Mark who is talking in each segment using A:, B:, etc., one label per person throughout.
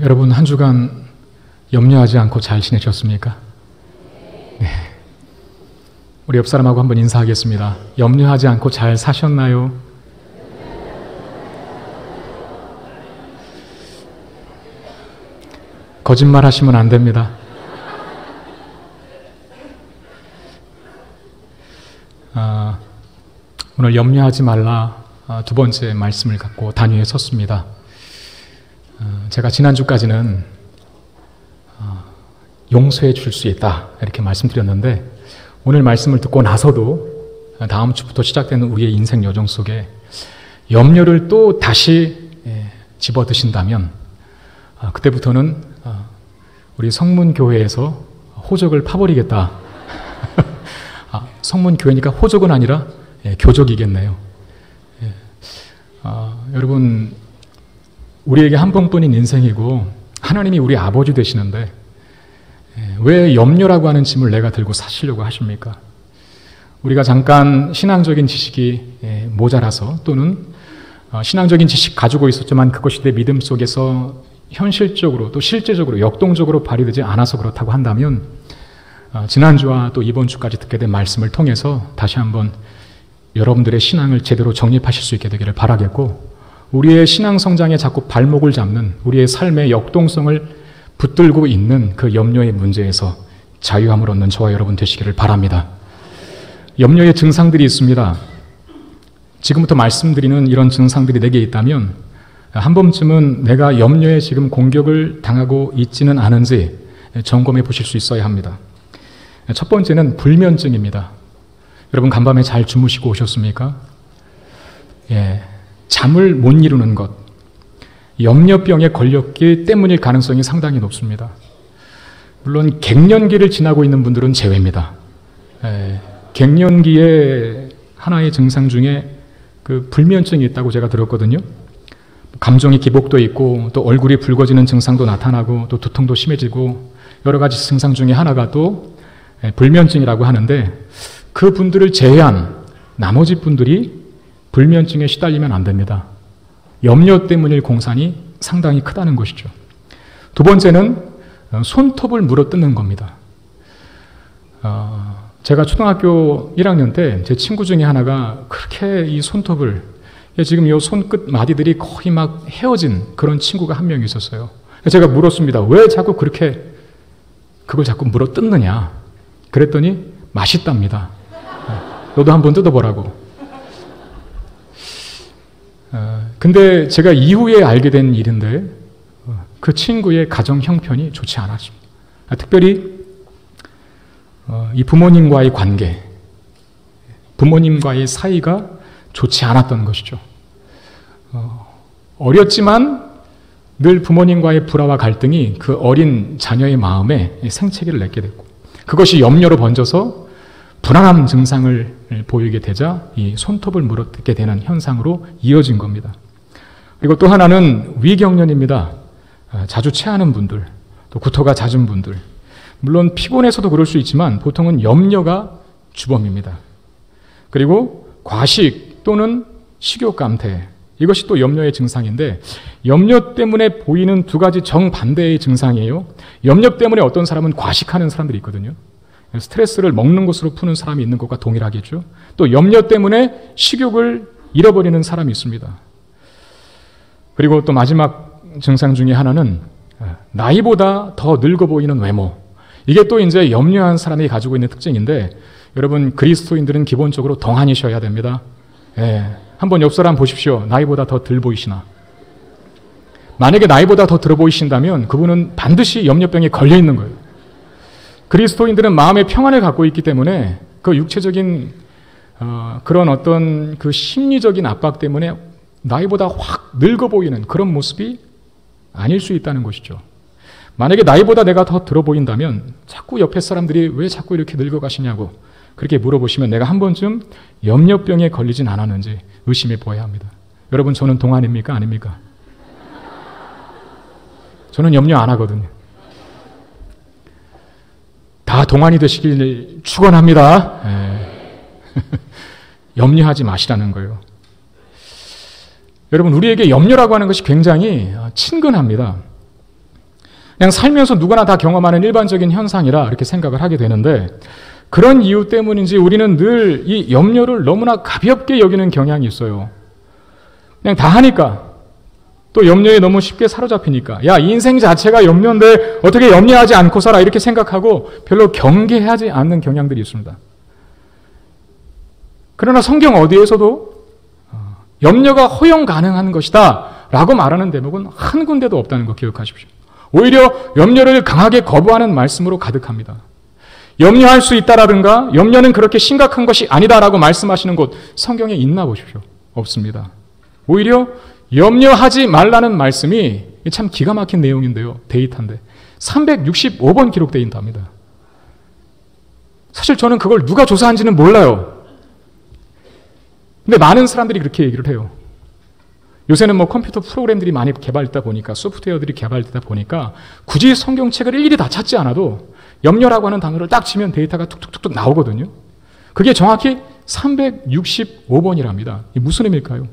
A: 여러분 한 주간 염려하지 않고 잘 지내셨습니까? 네. 우리 옆 사람하고 한번 인사하겠습니다. 염려하지 않고 잘 사셨나요? 거짓말 하시면 안 됩니다. 오늘 염려하지 말라 두 번째 말씀을 갖고 단위에 섰습니다. 제가 지난주까지는 용서해 줄 수 있다 이렇게 말씀드렸는데 오늘 말씀을 듣고 나서도 다음 주부터 시작되는 우리의 인생 여정 속에 염려를 또 다시 집어드신다면 그때부터는 우리 성문교회에서 호적을 파버리겠다. 성문교회니까 호적은 아니라 교적이겠네요. 여러분 우리에게 한 번뿐인 인생이고 하나님이 우리 아버지 되시는데 왜 염려라고 하는 짐을 내가 들고 사시려고 하십니까? 우리가 잠깐 신앙적인 지식이 모자라서 또는 신앙적인 지식 가지고 있었지만 그것이 내 믿음 속에서 현실적으로 또 실제적으로 역동적으로 발휘되지 않아서 그렇다고 한다면 지난주와 또 이번 주까지 듣게 된 말씀을 통해서 다시 한번 여러분들의 신앙을 제대로 정립하실 수 있게 되기를 바라겠고 우리의 신앙 성장에 자꾸 발목을 잡는 우리의 삶의 역동성을 붙들고 있는 그 염려의 문제에서 자유함을 얻는 저와 여러분 되시기를 바랍니다. 염려의 증상들이 있습니다. 지금부터 말씀드리는 이런 증상들이 내게 있다면 한 번쯤은 내가 염려에 지금 공격을 당하고 있지는 않은지 점검해 보실 수 있어야 합니다. 첫 번째는 불면증입니다. 여러분 간밤에 잘 주무시고 오셨습니까? 잠을 못 이루는 것, 염려병에 걸렸기 때문일 가능성이 상당히 높습니다. 물론 갱년기를 지나고 있는 분들은 제외입니다. 갱년기의 하나의 증상 중에 그 불면증이 있다고 제가 들었거든요. 감정이 기복도 있고 또 얼굴이 붉어지는 증상도 나타나고 또 두통도 심해지고 여러 가지 증상 중에 하나가 또 불면증이라고 하는데 그 분들을 제외한 나머지 분들이 불면증에 시달리면 안 됩니다. 염려 때문일 공산이 상당히 크다는 것이죠. 두 번째는 손톱을 물어뜯는 겁니다. 제가 초등학교 1학년 때 제 친구 중에 하나가 그렇게 이 손톱을 지금 이 손끝 마디들이 거의 막 헤어진 그런 친구가 한 명 있었어요. 제가 물었습니다. 왜 자꾸 그렇게 그걸 자꾸 물어뜯느냐? 그랬더니 맛있답니다. 너도 한번 뜯어보라고. 근데 제가 이후에 알게 된 일인데 그 친구의 가정 형편이 좋지 않았습니다. 특별히 이 부모님과의 관계, 부모님과의 사이가 좋지 않았던 것이죠. 어렸지만 늘 부모님과의 불화와 갈등이 그 어린 자녀의 마음에 생채기를 냈게 됐고 그것이 염려로 번져서 불안함 증상을 보이게 되자 이 손톱을 물어뜯게 되는 현상으로 이어진 겁니다. 그리고 또 하나는 위경련입니다. 자주 체하는 분들, 또 구토가 잦은 분들, 물론 피곤해서도 그럴 수 있지만 보통은 염려가 주범입니다. 그리고 과식 또는 식욕감퇴, 이것이 또 염려의 증상인데 염려 때문에 보이는 두 가지 정반대의 증상이에요. 염려 때문에 어떤 사람은 과식하는 사람들이 있거든요. 스트레스를 먹는 것으로 푸는 사람이 있는 것과 동일하겠죠. 또 염려 때문에 식욕을 잃어버리는 사람이 있습니다. 그리고 또 마지막 증상 중에 하나는 나이보다 더 늙어 보이는 외모. 이게 또 이제 염려한 사람이 가지고 있는 특징인데 여러분 그리스도인들은 기본적으로 동안이셔야 됩니다. 한번 옆 사람 보십시오. 나이보다 더 덜 보이시나? 만약에 나이보다 더 들어 보이신다면 그분은 반드시 염려병에 걸려 있는 거예요. 그리스도인들은 마음의 평안을 갖고 있기 때문에 그 육체적인 그런 어떤 그 심리적인 압박 때문에 나이보다 확 늙어 보이는 그런 모습이 아닐 수 있다는 것이죠. 만약에 나이보다 내가 더 들어 보인다면 자꾸 옆에 사람들이 왜 자꾸 이렇게 늙어 가시냐고 그렇게 물어보시면 내가 한 번쯤 염려병에 걸리진 않았는지 의심해 보아야 합니다. 여러분 저는 동안입니까? 아닙니까? 저는 염려 안 하거든요. 다 동안이 되시길 축원합니다. 염려하지 마시라는 거예요. 여러분 우리에게 염려라고 하는 것이 굉장히 친근합니다. 그냥 살면서 누구나 다 경험하는 일반적인 현상이라 이렇게 생각을 하게 되는데, 그런 이유 때문인지 우리는 늘 이 염려를 너무나 가볍게 여기는 경향이 있어요. 그냥 다 하니까, 또 염려에 너무 쉽게 사로잡히니까, 야, 인생 자체가 염려인데 어떻게 염려하지 않고 살아, 이렇게 생각하고 별로 경계하지 않는 경향들이 있습니다. 그러나 성경 어디에서도 염려가 허용 가능한 것이다 라고 말하는 대목은 한 군데도 없다는 거 기억하십시오. 오히려 염려를 강하게 거부하는 말씀으로 가득합니다. 염려할 수 있다라든가 염려는 그렇게 심각한 것이 아니다라고 말씀하시는 곳 성경에 있나 보십시오. 없습니다. 오히려 염려하지 말라는 말씀이 참 기가 막힌 내용인데요. 데이터인데 365번 기록되어 있답니다. 사실 저는 그걸 누가 조사한지는 몰라요. 근데 많은 사람들이 그렇게 얘기를 해요. 요새는 뭐 컴퓨터 프로그램들이 많이 개발되다 보니까, 소프트웨어들이 개발되다 보니까 굳이 성경책을 일일이 다 찾지 않아도 염려라고 하는 단어를 딱 치면 데이터가 툭툭툭툭 나오거든요. 그게 정확히 365번이랍니다. 이게 무슨 의미일까요?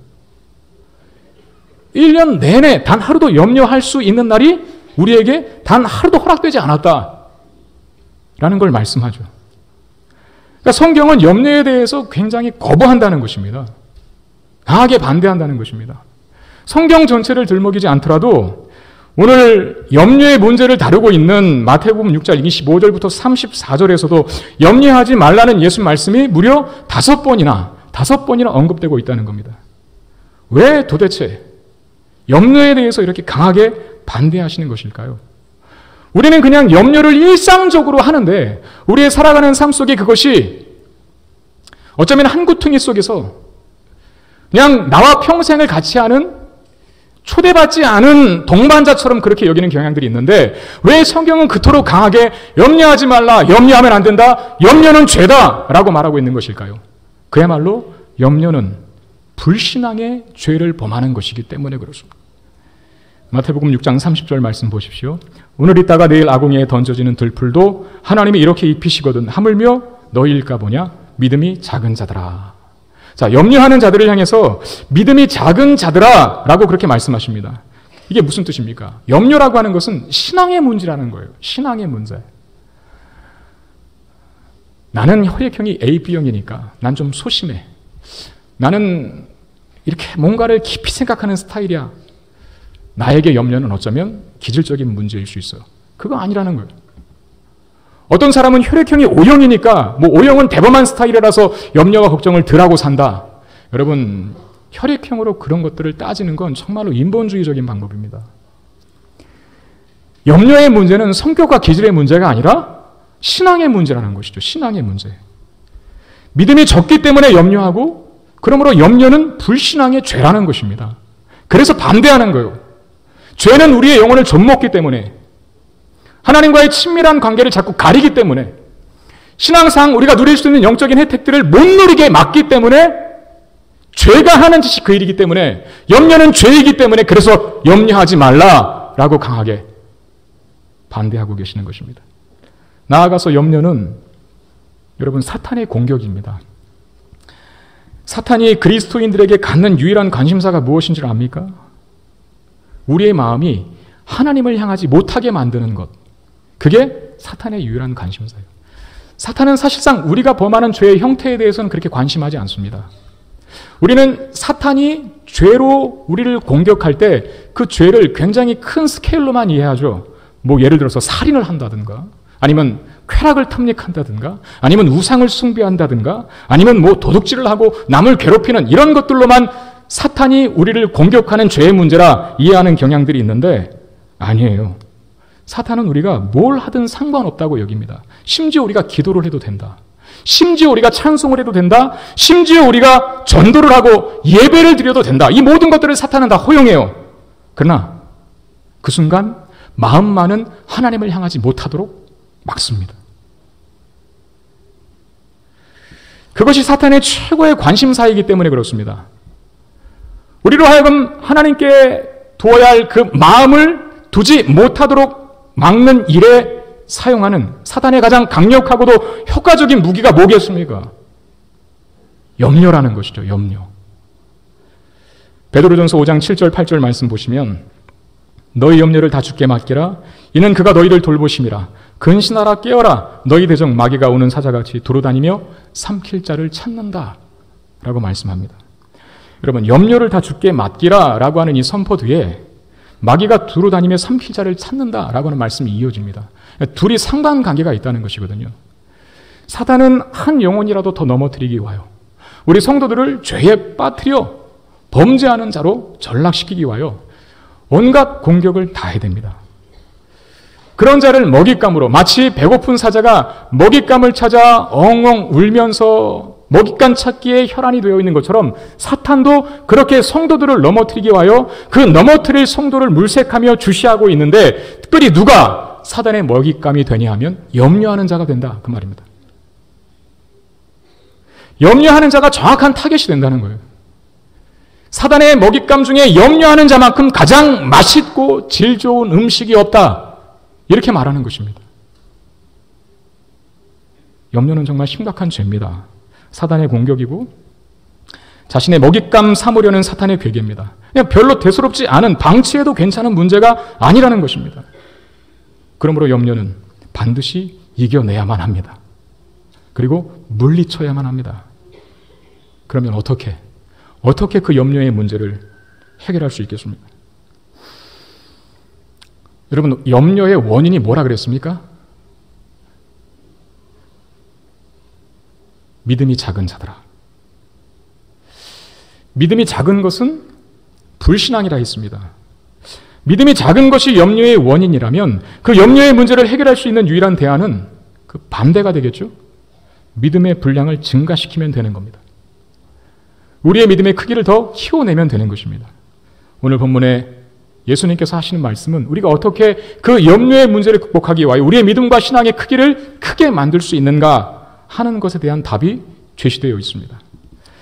A: 1년 내내 단 하루도 염려할 수 있는 날이 우리에게 단 하루도 허락되지 않았다라는 걸 말씀하죠. 그러니까 성경은 염려에 대해서 굉장히 거부한다는 것입니다. 강하게 반대한다는 것입니다. 성경 전체를 들먹이지 않더라도 오늘 염려의 문제를 다루고 있는 마태복음 6장 25절부터 34절에서도 염려하지 말라는 예수 말씀이 무려 5번이나 언급되고 있다는 겁니다. 왜 도대체 염려에 대해서 이렇게 강하게 반대하시는 것일까요? 우리는 그냥 염려를 일상적으로 하는데 우리의 살아가는 삶 속에 그것이 어쩌면 한 구퉁이 속에서 그냥 나와 평생을 같이 하는 초대받지 않은 동반자처럼 그렇게 여기는 경향들이 있는데, 왜 성경은 그토록 강하게 염려하지 말라, 염려하면 안 된다, 염려는 죄다 라고 말하고 있는 것일까요? 그야말로 염려는 불신앙의 죄를 범하는 것이기 때문에 그렇습니다. 마태복음 6장 30절 말씀 보십시오. 오늘 있다가 내일 아궁이에 던져지는 들풀도 하나님이 이렇게 입히시거든 하물며 너희일까 보냐, 믿음이 작은 자들아. 자, 염려하는 자들을 향해서 믿음이 작은 자들아 라고 그렇게 말씀하십니다. 이게 무슨 뜻입니까? 염려라고 하는 것은 신앙의 문제라는 거예요. 신앙의 문제. 나는 혈액형이 AB형이니까 난 좀 소심해. 나는 이렇게 뭔가를 깊이 생각하는 스타일이야. 나에게 염려는 어쩌면 기질적인 문제일 수 있어요. 그거 아니라는 거예요. 어떤 사람은 혈액형이 O형이니까 뭐 O형은 대범한 스타일이라서 염려와 걱정을 덜 하고 산다. 여러분, 혈액형으로 그런 것들을 따지는 건 정말로 인본주의적인 방법입니다. 염려의 문제는 성격과 기질의 문제가 아니라 신앙의 문제라는 것이죠. 신앙의 문제. 믿음이 적기 때문에 염려하고, 그러므로 염려는 불신앙의 죄라는 것입니다. 그래서 반대하는 거예요. 죄는 우리의 영혼을 좀먹기 때문에, 하나님과의 친밀한 관계를 자꾸 가리기 때문에, 신앙상 우리가 누릴 수 있는 영적인 혜택들을 못 누리게 막기 때문에, 죄가 하는 짓이 그 일이기 때문에, 염려는 죄이기 때문에, 그래서 염려하지 말라라고 강하게 반대하고 계시는 것입니다. 나아가서 염려는 여러분 사탄의 공격입니다. 사탄이 그리스도인들에게 갖는 유일한 관심사가 무엇인지 압니까? 우리의 마음이 하나님을 향하지 못하게 만드는 것. 그게 사탄의 유일한 관심사예요. 사탄은 사실상 우리가 범하는 죄의 형태에 대해서는 그렇게 관심하지 않습니다. 우리는 사탄이 죄로 우리를 공격할 때 그 죄를 굉장히 큰 스케일로만 이해하죠. 뭐 예를 들어서 살인을 한다든가, 아니면 쾌락을 탐닉한다든가, 아니면 우상을 숭배한다든가, 아니면 뭐 도둑질을 하고 남을 괴롭히는 이런 것들로만 사탄이 우리를 공격하는 죄의 문제라 이해하는 경향들이 있는데, 아니에요. 사탄은 우리가 뭘 하든 상관없다고 여깁니다. 심지어 우리가 기도를 해도 된다. 심지어 우리가 찬송을 해도 된다. 심지어 우리가 전도를 하고 예배를 드려도 된다. 이 모든 것들을 사탄은 다 허용해요. 그러나 그 순간 마음만은 하나님을 향하지 못하도록 막습니다. 그것이 사탄의 최고의 관심사이기 때문에 그렇습니다. 우리로 하여금 하나님께 두어야 할 그 마음을 두지 못하도록 막는 일에 사용하는 사탄의 가장 강력하고도 효과적인 무기가 뭐겠습니까? 염려라는 것이죠. 염려. 베드로전서 5장 7절 8절 말씀 보시면 너희 염려를 다 주께 맡기라. 이는 그가 너희를 돌보심이라. 근신하라 깨어라. 너희 대적 마귀가 오는 사자같이 두루다니며 삼킬 자를 찾는다. 라고 말씀합니다. 여러분, 염려를 다 주께 맡기라 라고 하는 이 선포 뒤에 마귀가 두루다니며 삼킬 자를 찾는다 라고 하는 말씀이 이어집니다. 둘이 상관관계가 있다는 것이거든요. 사단은 한 영혼이라도 더 넘어뜨리기 위하여 우리 성도들을 죄에 빠뜨려 범죄하는 자로 전락시키기 위하여 온갖 공격을 다 해야 됩니다. 그런 자를 먹잇감으로, 마치 배고픈 사자가 먹잇감을 찾아 엉엉 울면서 먹잇감 찾기에 혈안이 되어 있는 것처럼 사탄도 그렇게 성도들을 넘어뜨리기 위하여 그 넘어뜨릴 성도를 물색하며 주시하고 있는데, 특별히 누가 사단의 먹잇감이 되냐 하면 염려하는 자가 된다, 그 말입니다. 염려하는 자가 정확한 타겟이 된다는 거예요. 사단의 먹잇감 중에 염려하는 자만큼 가장 맛있고 질 좋은 음식이 없다, 이렇게 말하는 것입니다. 염려는 정말 심각한 죄입니다. 사단의 공격이고 자신의 먹잇감 삼으려는 사탄의 괴계입니다. 그냥 별로 대수롭지 않은, 방치해도 괜찮은 문제가 아니라는 것입니다. 그러므로 염려는 반드시 이겨내야만 합니다. 그리고 물리쳐야만 합니다. 그러면 어떻게 그 염려의 문제를 해결할 수 있겠습니까? 여러분, 염려의 원인이 뭐라 그랬습니까? 믿음이 작은 자들아. 믿음이 작은 것은 불신앙이라 했습니다. 믿음이 작은 것이 염려의 원인이라면 그 염려의 문제를 해결할 수 있는 유일한 대안은 그 반대가 되겠죠? 믿음의 분량을 증가시키면 되는 겁니다. 우리의 믿음의 크기를 더 키워내면 되는 것입니다. 오늘 본문에 예수님께서 하시는 말씀은 우리가 어떻게 그 염려의 문제를 극복하기 위하여 우리의 믿음과 신앙의 크기를 크게 만들 수 있는가 하는 것에 대한 답이 제시되어 있습니다.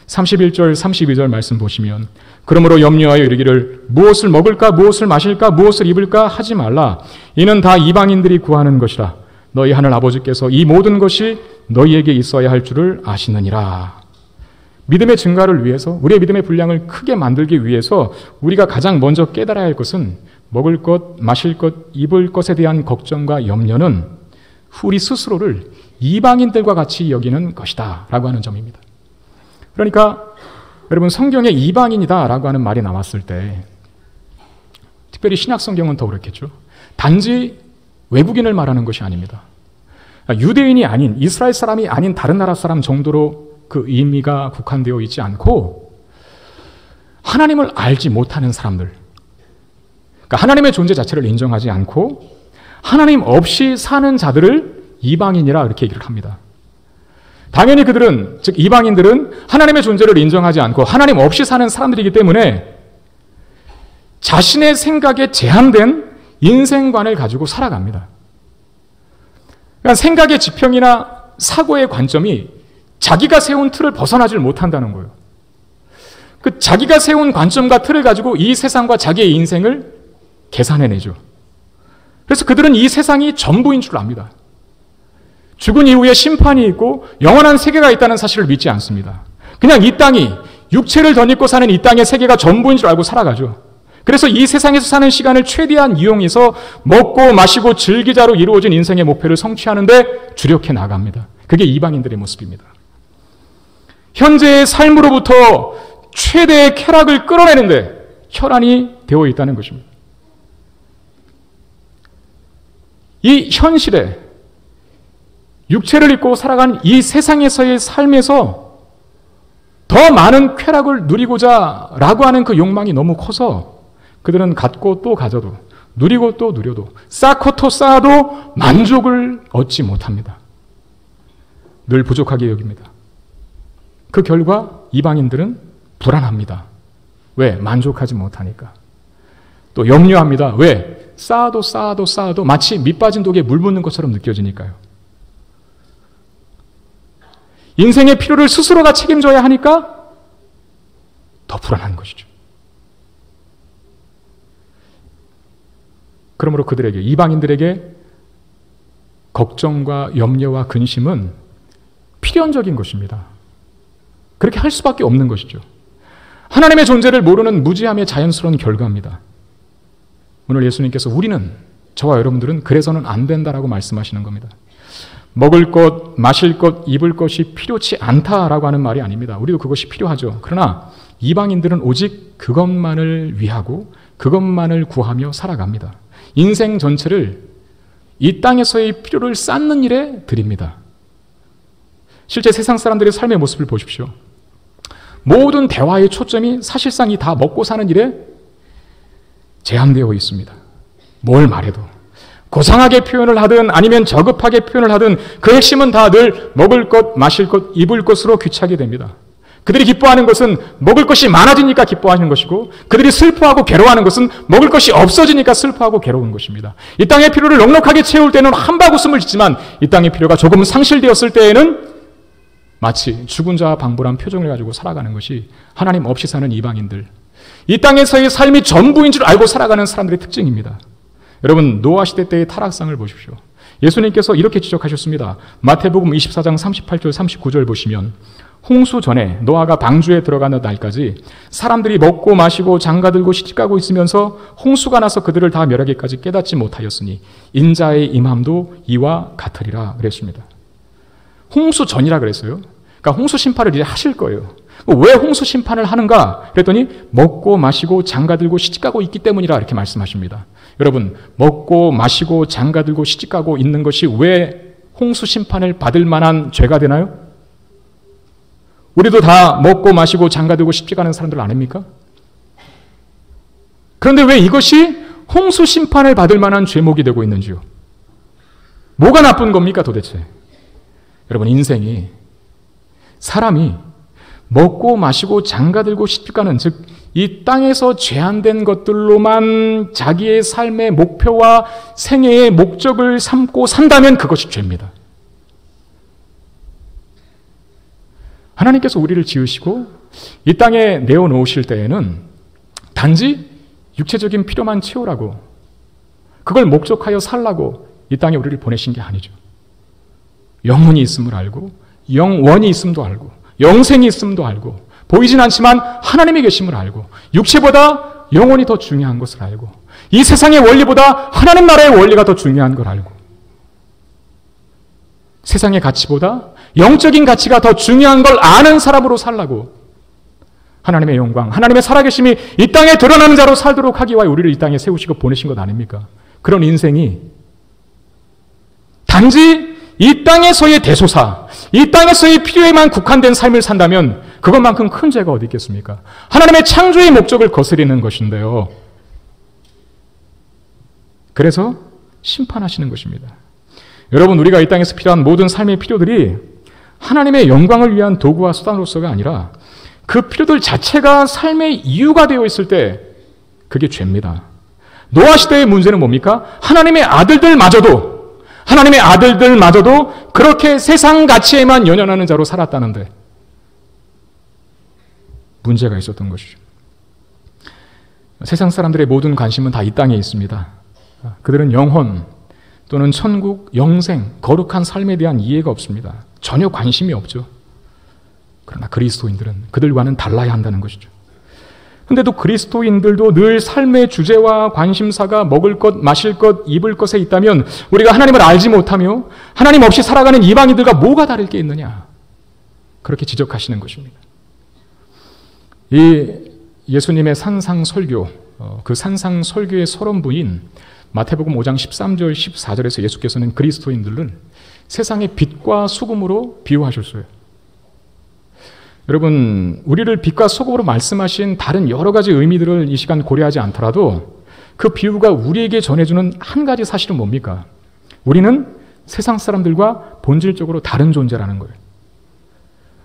A: 31절, 32절 말씀 보시면, 그러므로 염려하여 이르기를 무엇을 먹을까, 무엇을 마실까, 무엇을 입을까 하지 말라. 이는 다 이방인들이 구하는 것이라. 너희 하늘 아버지께서 이 모든 것이 너희에게 있어야 할 줄을 아시느니라. 믿음의 증가를 위해서, 우리의 믿음의 분량을 크게 만들기 위해서 우리가 가장 먼저 깨달아야 할 것은 먹을 것, 마실 것, 입을 것에 대한 걱정과 염려는 우리 스스로를 이방인들과 같이 여기는 것이다 라고 하는 점입니다. 그러니까 여러분, 성경에 이방인이다 라고 하는 말이 나왔을 때, 특별히 신약 성경은 더 그렇겠죠. 단지 외국인을 말하는 것이 아닙니다. 유대인이 아닌, 이스라엘 사람이 아닌 다른 나라 사람 정도로 그 의미가 국한되어 있지 않고 하나님을 알지 못하는 사람들, 그러니까 하나님의 존재 자체를 인정하지 않고 하나님 없이 사는 자들을 이방인이라 이렇게 얘기를 합니다. 당연히 그들은, 즉 이방인들은 하나님의 존재를 인정하지 않고 하나님 없이 사는 사람들이기 때문에 자신의 생각에 제한된 인생관을 가지고 살아갑니다. 그러니까 생각의 지평이나 사고의 관점이 자기가 세운 틀을 벗어나질 못한다는 거예요. 그 자기가 세운 관점과 틀을 가지고 이 세상과 자기의 인생을 계산해내죠. 그래서 그들은 이 세상이 전부인 줄 압니다. 죽은 이후에 심판이 있고 영원한 세계가 있다는 사실을 믿지 않습니다. 그냥 이 땅이, 육체를 덧입고 사는 이 땅의 세계가 전부인 줄 알고 살아가죠. 그래서 이 세상에서 사는 시간을 최대한 이용해서 먹고 마시고 즐기자로 이루어진 인생의 목표를 성취하는데 주력해 나갑니다. 그게 이방인들의 모습입니다. 현재의 삶으로부터 최대의 쾌락을 끌어내는데 혈안이 되어 있다는 것입니다. 이 현실에, 육체를 입고 살아가는 이 세상에서의 삶에서 더 많은 쾌락을 누리고자 라고 하는 그 욕망이 너무 커서 그들은 갖고 또 가져도, 누리고 또 누려도, 쌓고 또 쌓아도 만족을 얻지 못합니다. 늘 부족하게 여깁니다. 그 결과 이방인들은 불안합니다. 왜? 만족하지 못하니까. 또 염려합니다. 왜? 쌓아도 쌓아도 쌓아도 마치 밑 빠진 독에 물 붓는 것처럼 느껴지니까요. 인생의 필요를 스스로가 책임져야 하니까 더 불안한 것이죠. 그러므로 그들에게, 이방인들에게 걱정과 염려와 근심은 필연적인 것입니다. 그렇게 할 수밖에 없는 것이죠. 하나님의 존재를 모르는 무지함의 자연스러운 결과입니다. 오늘 예수님께서 우리는, 저와 여러분들은 그래서는 안 된다라고 말씀하시는 겁니다. 먹을 것, 마실 것, 입을 것이 필요치 않다라고 하는 말이 아닙니다. 우리도 그것이 필요하죠. 그러나 이방인들은 오직 그것만을 위하고 그것만을 구하며 살아갑니다. 인생 전체를 이 땅에서의 필요를 쌓는 일에 드립니다. 실제 세상 사람들의 삶의 모습을 보십시오. 모든 대화의 초점이 사실상 이 다 먹고 사는 일에 제한되어 있습니다. 뭘 말해도. 고상하게 표현을 하든 아니면 저급하게 표현을 하든 그 핵심은 다 늘 먹을 것, 마실 것, 입을 것으로 귀착이 됩니다. 그들이 기뻐하는 것은 먹을 것이 많아지니까 기뻐하는 것이고, 그들이 슬퍼하고 괴로워하는 것은 먹을 것이 없어지니까 슬퍼하고 괴로운 것입니다. 이 땅의 필요를 넉넉하게 채울 때는 한바구음을 짓지만 이 땅의 필요가 조금 상실되었을 때에는 마치 죽은 자와 방불한 표정을 가지고 살아가는 것이 하나님 없이 사는 이방인들, 이 땅에서의 삶이 전부인 줄 알고 살아가는 사람들의 특징입니다. 여러분, 노아 시대 때의 타락상을 보십시오. 예수님께서 이렇게 지적하셨습니다. 마태복음 24장 38절 39절 보시면, 홍수 전에 노아가 방주에 들어가는 날까지 사람들이 먹고 마시고 장가들고 시집가고 있으면서 홍수가 나서 그들을 다 멸하기까지 깨닫지 못하였으니 인자의 임함도 이와 같으리라 그랬습니다. 홍수 전이라 그랬어요. 그러니까 홍수 심판을 이제 하실 거예요. 왜 홍수 심판을 하는가? 그랬더니 먹고 마시고 장가들고 시집가고 있기 때문이라 이렇게 말씀하십니다. 여러분, 먹고 마시고 장가들고 시집가고 있는 것이 왜 홍수 심판을 받을 만한 죄가 되나요? 우리도 다 먹고 마시고 장가들고 시집가는 사람들 아닙니까? 그런데 왜 이것이 홍수 심판을 받을 만한 죄목이 되고 있는지요? 뭐가 나쁜 겁니까 도대체? 여러분, 인생이, 사람이 먹고 마시고 장가들고 시집가는, 즉 이 땅에서 제한된 것들로만 자기의 삶의 목표와 생애의 목적을 삼고 산다면 그것이 죄입니다. 하나님께서 우리를 지으시고 이 땅에 내어놓으실 때에는 단지 육체적인 필요만 채우라고, 그걸 목적하여 살라고 이 땅에 우리를 보내신 게 아니죠. 영혼이 있음을 알고, 영원이 있음도 알고, 영생이 있음도 알고, 보이진 않지만 하나님이 계심을 알고, 육체보다 영혼이 더 중요한 것을 알고, 이 세상의 원리보다 하나님 나라의 원리가 더 중요한 걸 알고, 세상의 가치보다 영적인 가치가 더 중요한 걸 아는 사람으로 살라고, 하나님의 영광, 하나님의 살아계심이 이 땅에 드러나는 자로 살도록 하기 위하여 우리를 이 땅에 세우시고 보내신 것 아닙니까? 그런 인생이 단지 이 땅에서의 대소사, 이 땅에서의 필요에만 국한된 삶을 산다면 그것만큼 큰 죄가 어디 있겠습니까? 하나님의 창조의 목적을 거스리는 것인데요. 그래서 심판하시는 것입니다. 여러분, 우리가 이 땅에서 필요한 모든 삶의 필요들이 하나님의 영광을 위한 도구와 수단으로서가 아니라 그 필요들 자체가 삶의 이유가 되어 있을 때 그게 죄입니다. 노아 시대의 문제는 뭡니까? 하나님의 아들들마저도 그렇게 세상 가치에만 연연하는 자로 살았다는데 문제가 있었던 것이죠. 세상 사람들의 모든 관심은 다 이 땅에 있습니다. 그들은 영혼 또는 천국, 영생, 거룩한 삶에 대한 이해가 없습니다. 전혀 관심이 없죠. 그러나 그리스도인들은 그들과는 달라야 한다는 것이죠. 그런데도 그리스도인들도 늘 삶의 주제와 관심사가 먹을 것, 마실 것, 입을 것에 있다면 우리가 하나님을 알지 못하며 하나님 없이 살아가는 이방인들과 뭐가 다를 게 있느냐? 그렇게 지적하시는 것입니다. 이 예수님의 산상설교, 그 산상설교의 서론부인 마태복음 5장 13절 14절에서 예수께서는 그리스도인들은 세상의 빛과 소금으로 비유하셨어요. 여러분, 우리를 빛과 소금으로 말씀하신 다른 여러 가지 의미들을 이 시간 고려하지 않더라도 그 비유가 우리에게 전해주는 한 가지 사실은 뭡니까? 우리는 세상 사람들과 본질적으로 다른 존재라는 거예요.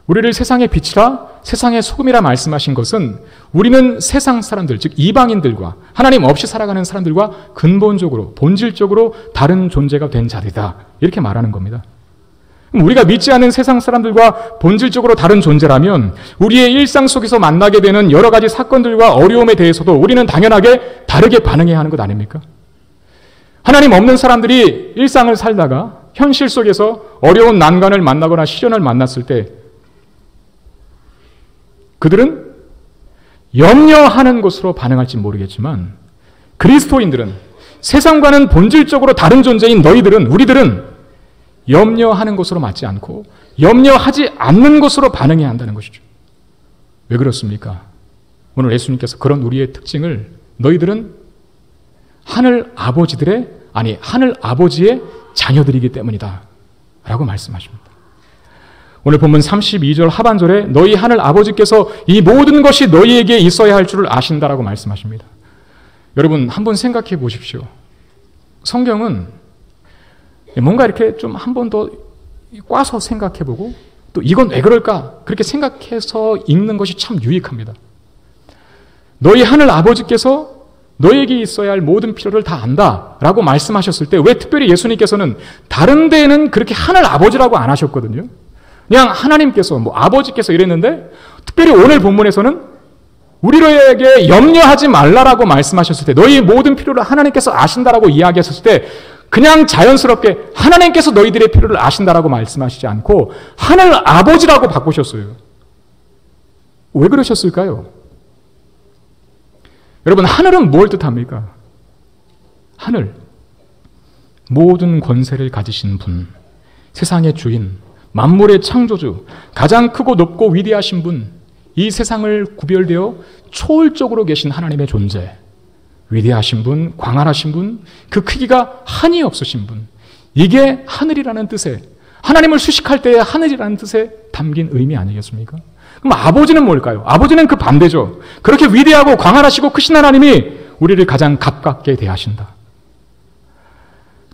A: 우리를 세상의 빛이라, 세상의 소금이라 말씀하신 것은 우리는 세상 사람들, 즉 이방인들과 하나님 없이 살아가는 사람들과 근본적으로, 본질적으로 다른 존재가 된 자들이다, 이렇게 말하는 겁니다. 우리가 믿지 않는 세상 사람들과 본질적으로 다른 존재라면 우리의 일상 속에서 만나게 되는 여러 가지 사건들과 어려움에 대해서도 우리는 당연하게 다르게 반응해야 하는 것 아닙니까? 하나님 없는 사람들이 일상을 살다가 현실 속에서 어려운 난관을 만나거나 시련을 만났을 때 그들은 염려하는 것으로 반응할지 모르겠지만 그리스도인들은, 세상과는 본질적으로 다른 존재인 너희들은, 우리들은 염려하는 것으로 맞지 않고 염려하지 않는 것으로 반응해야 한다는 것이죠. 왜 그렇습니까? 오늘 예수님께서 그런 우리의 특징을 너희들은 하늘 아버지의 자녀들이기 때문이다 라고 말씀하십니다. 오늘 본문 32절 하반절에 너희 하늘 아버지께서 이 모든 것이 너희에게 있어야 할 줄을 아신다라고 말씀하십니다. 여러분 한번 생각해 보십시오. 성경은 뭔가 이렇게 좀 한 번 더 꽈서 생각해 보고 또 이건 왜 그럴까? 그렇게 생각해서 읽는 것이 참 유익합니다. 너희 하늘 아버지께서 너에게 있어야 할 모든 필요를 다 안다라고 말씀하셨을 때 왜 특별히 예수님께서는 다른 데에는 그렇게 하늘 아버지라고 안 하셨거든요. 그냥 하나님께서 아버지께서 이랬는데 특별히 오늘 본문에서는 우리에게 염려하지 말라라고 말씀하셨을 때 너희 모든 필요를 하나님께서 아신다라고 이야기하셨을 때 그냥 자연스럽게 하나님께서 너희들의 필요를 아신다라고 말씀하시지 않고 하늘 아버지라고 바꾸셨어요. 왜 그러셨을까요? 여러분 하늘은 뭘 뜻합니까? 하늘, 모든 권세를 가지신 분, 세상의 주인, 만물의 창조주, 가장 크고 높고 위대하신 분, 이 세상을 구별되어 초월적으로 계신 하나님의 존재, 위대하신 분, 광활하신 분, 그 크기가 한이 없으신 분, 이게 하늘이라는 뜻에, 하나님을 수식할 때의 하늘이라는 뜻에 담긴 의미 아니겠습니까? 그럼 아버지는 뭘까요? 아버지는 그 반대죠. 그렇게 위대하고 광활하시고 크신 하나님이 우리를 가장 가깝게 대하신다.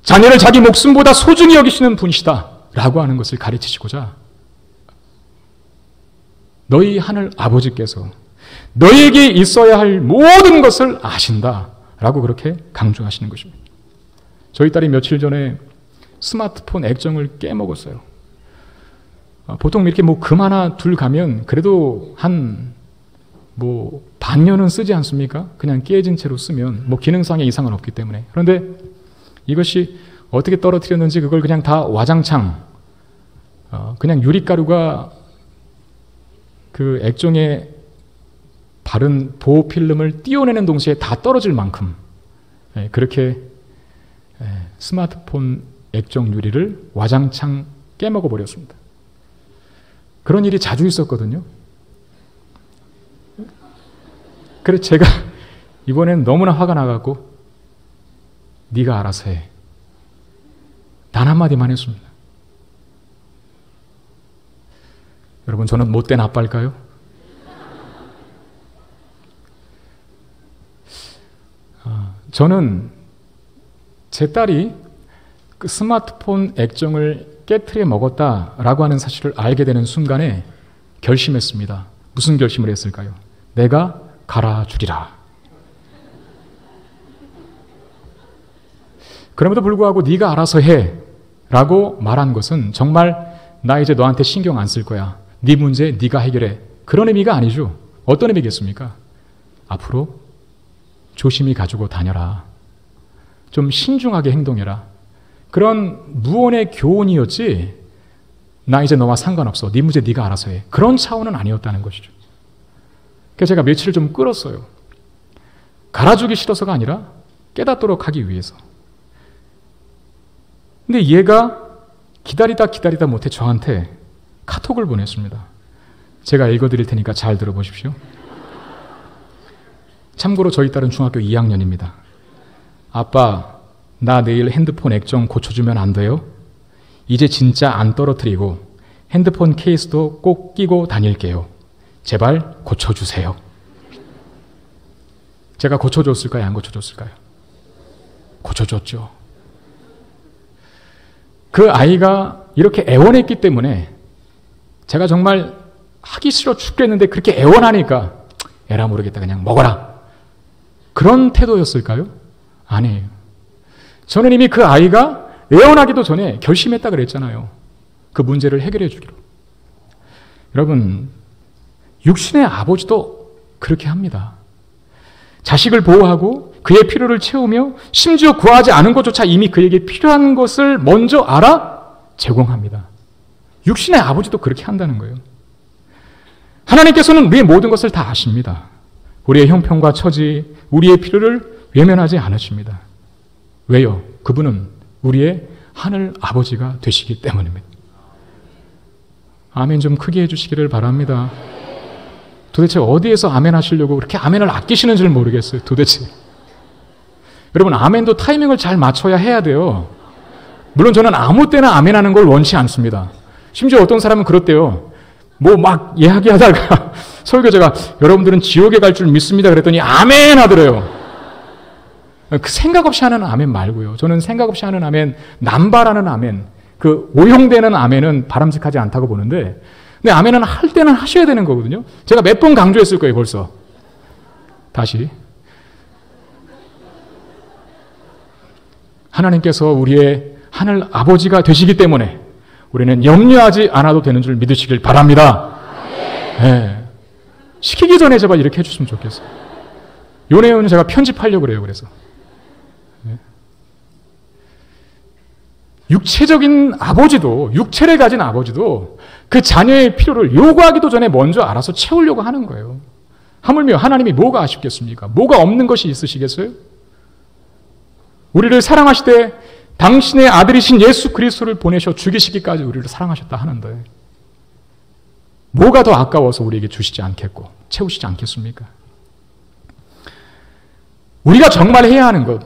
A: 자녀를 자기 목숨보다 소중히 여기시는 분이시다 라고 하는 것을 가르치시고자 너희 하늘 아버지께서 너희에게 있어야 할 모든 것을 아신다 라고 그렇게 강조하시는 것입니다. 저희 딸이 며칠 전에 스마트폰 액정을 깨먹었어요. 보통 이렇게 금 하나 둘 가면 그래도 한 반년은 쓰지 않습니까? 그냥 깨진 채로 쓰면 기능상의 이상은 없기 때문에. 그런데 이것이 어떻게 떨어뜨렸는지 그걸 그냥 다 와장창 그냥 유리가루가 그 액정에 바른 보호 필름을 띄워내는 동시에 다 떨어질 만큼 그렇게 스마트폰 액정 유리를 와장창 깨먹어 버렸습니다. 그런 일이 자주 있었거든요. 그래서 제가 이번엔 너무나 화가 나갖고 네가 알아서 해. 단 한마디만 했습니다. 여러분 저는 못된 아빠일까요? 저는 제 딸이 그 스마트폰 액정을 깨트려 먹었다라고 하는 사실을 알게 되는 순간에 결심했습니다. 무슨 결심을 했을까요? 내가 갈아주리라. 그럼에도 불구하고 네가 알아서 해 라고 말한 것은 정말 나 이제 너한테 신경 안 쓸 거야. 네 문제 네가 해결해. 그런 의미가 아니죠. 어떤 의미겠습니까? 앞으로 조심히 가지고 다녀라. 좀 신중하게 행동해라. 그런 무언의 교훈이었지 나 이제 너와 상관없어. 네 문제 네가 알아서 해. 그런 차원은 아니었다는 것이죠. 그래서 제가 며칠을 좀 끌었어요. 갈아주기 싫어서가 아니라 깨닫도록 하기 위해서. 근데 얘가 기다리다 못해 저한테 카톡을 보냈습니다. 제가 읽어드릴 테니까 잘 들어보십시오. 참고로 저희 딸은 중학교 2학년입니다. 아빠, 나 내일 핸드폰 액정 고쳐주면 안 돼요? 이제 진짜 안 떨어뜨리고 핸드폰 케이스도 꼭 끼고 다닐게요. 제발 고쳐주세요. 제가 고쳐줬을까요? 안 고쳐줬을까요? 고쳐줬죠. 그 아이가 이렇게 애원했기 때문에 제가 정말 하기 싫어 죽겠는데 그렇게 애원하니까 에라 모르겠다 그냥 먹어라. 그런 태도였을까요? 아니에요. 저는 이미 그 아이가 애원하기도 전에 결심했다 그랬잖아요. 그 문제를 해결해 주기로. 여러분, 육신의 아버지도 그렇게 합니다. 자식을 보호하고 그의 필요를 채우며 심지어 구하지 않은 것조차 이미 그에게 필요한 것을 먼저 알아 제공합니다. 육신의 아버지도 그렇게 한다는 거예요. 하나님께서는 우리의 모든 것을 다 아십니다. 우리의 형편과 처지, 우리의 필요를 외면하지 않으십니다. 왜요? 그분은 우리의 하늘 아버지가 되시기 때문입니다. 아멘 좀 크게 해주시기를 바랍니다. 도대체 어디에서 아멘 하시려고 그렇게 아멘을 아끼시는지를 모르겠어요. 도대체. 여러분, 아멘도 타이밍을 잘 맞춰야 해야 돼요. 물론 저는 아무 때나 아멘 하는 걸 원치 않습니다. 심지어 어떤 사람은 그렇대요. 뭐 막 이야기하다가 설교자가 여러분들은 지옥에 갈 줄 믿습니다 그랬더니 아멘 하더래요. 그 생각 없이 하는 아멘 말고요. 저는 생각 없이 하는 아멘, 남발하는 아멘, 그 오형되는 아멘은 바람직하지 않다고 보는데, 근데 아멘은 할 때는 하셔야 되는 거거든요. 제가 몇 번 강조했을 거예요, 벌써. 다시. 하나님께서 우리의 하늘 아버지가 되시기 때문에 우리는 염려하지 않아도 되는 줄 믿으시길 바랍니다. 네. 시키기 전에 제발 이렇게 해주시면 좋겠어요. 요 내용은 제가 편집하려고 그래요, 그래서. 네. 육체적인 아버지도, 육체를 가진 아버지도 그 자녀의 필요를 요구하기도 전에 먼저 알아서 채우려고 하는 거예요. 하물며 하나님이 뭐가 아쉽겠습니까? 뭐가 없는 것이 있으시겠어요? 우리를 사랑하시되 당신의 아들이신 예수 그리스도를 보내셔 죽이시기까지 우리를 사랑하셨다 하는데 뭐가 더 아까워서 우리에게 주시지 않겠고 채우시지 않겠습니까? 우리가 정말 해야 하는 것,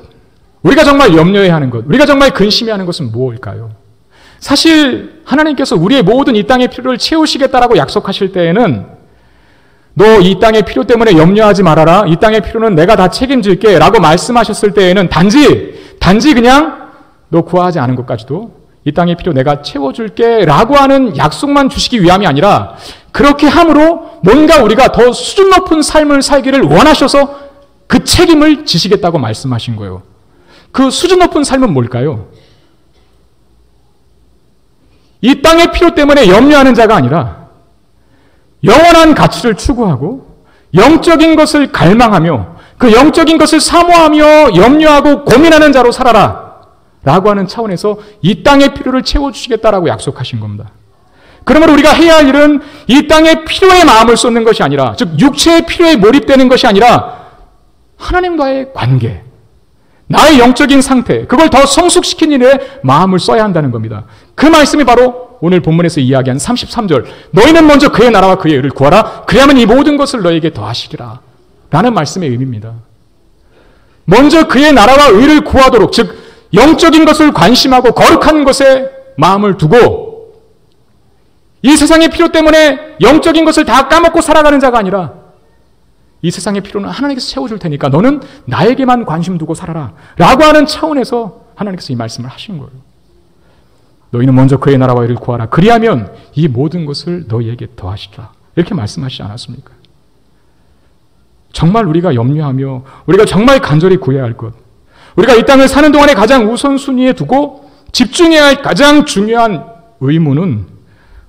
A: 우리가 정말 염려해야 하는 것, 우리가 정말 근심해야 하는 것은 무엇일까요? 사실 하나님께서 우리의 모든 이 땅의 필요를 채우시겠다라고 약속하실 때에는 너 이 땅의 필요 때문에 염려하지 말아라. 이 땅의 필요는 내가 다 책임질게 라고 말씀하셨을 때에는 단지 그냥 너 구하지 않은 것까지도 이 땅의 필요 내가 채워줄게 라고 하는 약속만 주시기 위함이 아니라 그렇게 함으로 뭔가 우리가 더 수준 높은 삶을 살기를 원하셔서 그 책임을 지시겠다고 말씀하신 거예요. 그 수준 높은 삶은 뭘까요? 이 땅의 필요 때문에 염려하는 자가 아니라 영원한 가치를 추구하고 영적인 것을 갈망하며 그 영적인 것을 사모하며 염려하고 고민하는 자로 살아라 라고 하는 차원에서 이 땅의 필요를 채워주시겠다라고 약속하신 겁니다. 그러므로 우리가 해야 할 일은 이 땅의 필요에 마음을 쏟는 것이 아니라, 즉 육체의 필요에 몰입되는 것이 아니라 하나님과의 관계, 나의 영적인 상태, 그걸 더 성숙시킨 일에 마음을 써야 한다는 겁니다. 그 말씀이 바로 오늘 본문에서 이야기한 33절, 너희는 먼저 그의 나라와 그의 의를 구하라. 그래야만 이 모든 것을 너에게 더하시리라 라는 말씀의 의미입니다. 먼저 그의 나라와 의를 구하도록, 즉 영적인 것을 관심하고 거룩한 것에 마음을 두고 이 세상의 필요 때문에 영적인 것을 다 까먹고 살아가는 자가 아니라 이 세상의 필요는 하나님께서 채워줄 테니까 너는 나에게만 관심 두고 살아라 라고 하는 차원에서 하나님께서 이 말씀을 하신 거예요. 너희는 먼저 그의 나라와 의를 구하라. 그리하면 이 모든 것을 너희에게 더하시리라. 이렇게 말씀하시지 않았습니까? 정말 우리가 염려하며 우리가 정말 간절히 구해야 할 것, 우리가 이 땅을 사는 동안에 가장 우선순위에 두고 집중해야 할 가장 중요한 의무는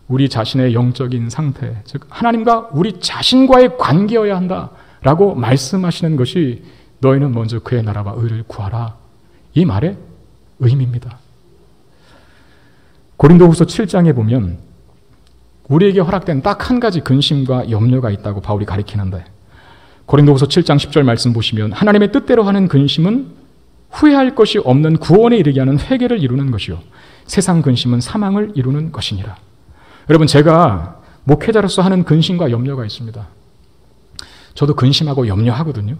A: 우리 자신의 영적인 상태, 즉 하나님과 우리 자신과의 관계여야 한다라고 말씀하시는 것이 너희는 먼저 그의 나라와 의를 구하라. 이 말의 의미입니다. 고린도후서 7장에 보면 우리에게 허락된 딱 한 가지 근심과 염려가 있다고 바울이 가리키는데, 고린도후서 7장 10절 말씀 보시면 하나님의 뜻대로 하는 근심은 후회할 것이 없는 구원에 이르게 하는 회개를 이루는 것이요 세상 근심은 사망을 이루는 것이니라. 여러분, 제가 목회자로서 하는 근심과 염려가 있습니다. 저도 근심하고 염려하거든요.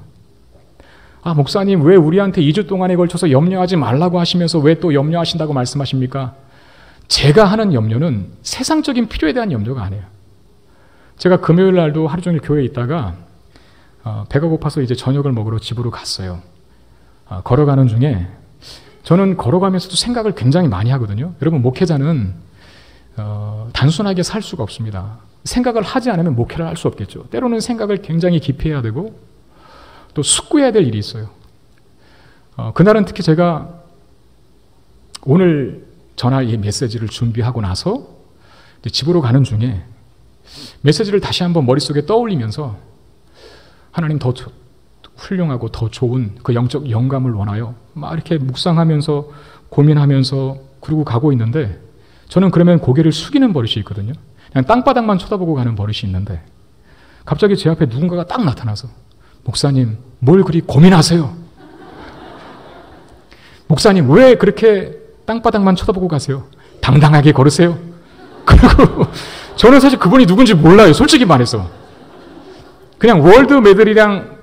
A: 아, 목사님 왜 우리한테 2주 동안에 걸쳐서 염려하지 말라고 하시면서 왜 또 염려하신다고 말씀하십니까? 제가 하는 염려는 세상적인 필요에 대한 염려가 아니에요. 제가 금요일 날도 하루 종일 교회에 있다가 배가 고파서 이제 저녁을 먹으러 집으로 갔어요. 걸어가는 중에 저는 걸어가면서도 생각을 굉장히 많이 하거든요. 여러분, 목회자는 단순하게 살 수가 없습니다. 생각을 하지 않으면 목회를 할 수 없겠죠. 때로는 생각을 굉장히 깊이 해야 되고 또 숙고해야 될 일이 있어요. 그날은 특히 제가 오늘 전할 이 메시지를 준비하고 나서 집으로 가는 중에 메시지를 다시 한번 머릿속에 떠올리면서 하나님 더 훌륭하고 더 좋은 그 영적 영감을 원하여 막 이렇게 묵상하면서 고민하면서 그러고 가고 있는데, 저는 그러면 고개를 숙이는 버릇이 있거든요. 그냥 땅바닥만 쳐다보고 가는 버릇이 있는데 갑자기 제 앞에 누군가가 딱 나타나서 목사님 뭘 그리 고민하세요? 목사님, 왜 그렇게 땅바닥만 쳐다보고 가세요? 당당하게 걸으세요. 그리고 저는 사실 그분이 누군지 몰라요. 솔직히 말해서. 그냥 월드 메들이랑